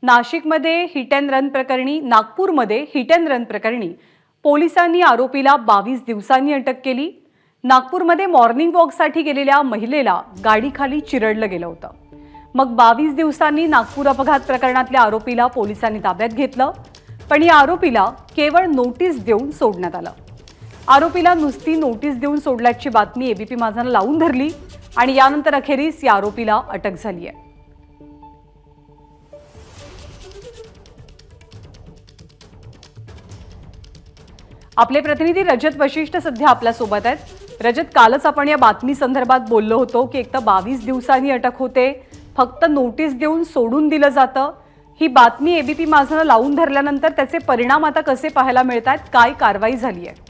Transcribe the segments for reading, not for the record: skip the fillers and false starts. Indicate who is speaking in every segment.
Speaker 1: नाशिकमध्ये hit and run प्रकरणी, नागपूरमध्ये हिट अँड रन प्रकरणी पोलिसांनी आरोपीला 22 दिवसांनी अटक केली। नागपूरमध्ये मॉर्निंग वॉकसाठी गेलेल्या महिलेला गाडीखाली चिरडलं गेलं होतं। मग 22 दिवसांनी नागपूर अपघात प्रकरणातल्या आरोपीला पोलिसांनी ताब्यात घेतलं, पण या आरोपीला केवळ नोटीस देऊन सोडण्यात आलं। आरोपीला नुसती नोटीस देऊन सोडल्याची बातमी एबीपी माझानं लावून धरली आणि यानंतर अखेरीस या आरोपीला अटक झाली आहे। आपले प्रतिनिधी रजत वशिष्ठ सध्या आपल्या सोबत आहेत। रजत, कालच आपण या बातमी संदर्भात बोललो होतो की एक तर 22 दिवसांनी अटक होते, फक्त नोटीस देऊन सोडून दिलं जातं। ही बातमी एबीपी माझानं लावून धरल्यानंतर त्याचे परिणाम आता कसे पाहायला मिळतात, काय कारवाई झाली आहे?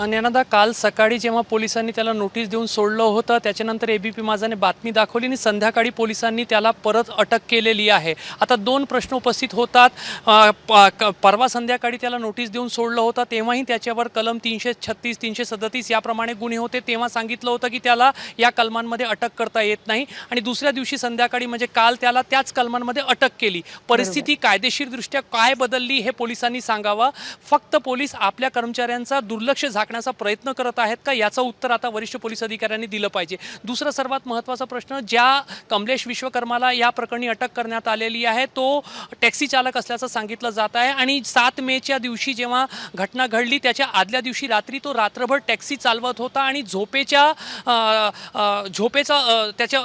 Speaker 2: ज्ञानदा, काल सकाळी जेव्हा पोलिसांनी त्याला नोटीस देऊन सोडलं होतं त्याच्यानंतर एबीपी माझाने बातमी दाखवली आणि संध्याकाळी पोलिसांनी त्याला परत अटक केलेली आहे। आता दोन प्रश्न उपस्थित होतात। परवा संध्याकाळी त्याला नोटीस देऊन सोडलं होतं तेव्हाही त्याच्यावर कलम 336 337 याप्रमाणे गुन्हे होते, तेव्हा सांगितलं होतं की त्याला या कलमांमध्ये अटक करता येत नाही आणि दुसऱ्या दिवशी संध्याकाळी म्हणजे काल त्याला त्याच कलमांमध्ये अटक केली। परिस्थिती कायदेशीरदृष्ट्या काय बदलली हे पोलिसांनी सांगावं। फक्त पोलीस आपल्या कर्मचाऱ्यांचा दुर्लक्ष चा प्रयत्न करत आहेत का, याचं उत्तर आता वरिष्ठ पोलीस अधिकाऱ्यांनी दिलं पाहिजे। दुसरा सर्वात महत्त्वाचा प्रश्न, ज्या कमलेश विश्वकर्माला या प्रकरणी अटक करण्यात आलेली आहे तो टॅक्सी चालक असल्याचं सांगितलं जात आहे आणि 7 मेच्या दिवशी जेव्हा घटना घडली त्याच्या आदल्या दिवशी रात्री तो रात्रभर टॅक्सी चालवत होता आणि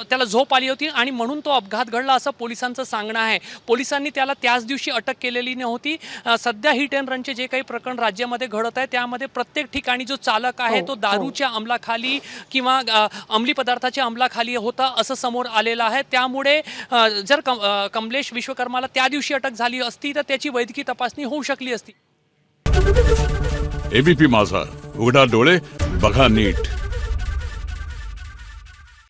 Speaker 2: त्याला झोप आली होती आणि म्हणून तो अपघात घडला असं पोलिसांचं सांगणं आहे। पोलिसांनी त्याला त्याच दिवशी अटक केलेली नव्हती। सध्या हिट अँड रनचे जे काही प्रकरण राज्यामध्ये घडत आहे त्यामध्ये प्रत्येक ठिकाणी जो चालक आहे तो दारूच्या अंमलाखाली किंवा अंमली पदार्थाच्या अंमलाखाली होता असं समोर आलेलं आहे। त्यामुळे जर कमलेश विश्वकर्माला त्या दिवशी अटक झाली असती तर त्याची वैद्यकीय तपासणी होऊ शकली असती।
Speaker 3: एबीपी माझा, उघडा डोळे बघा नीट।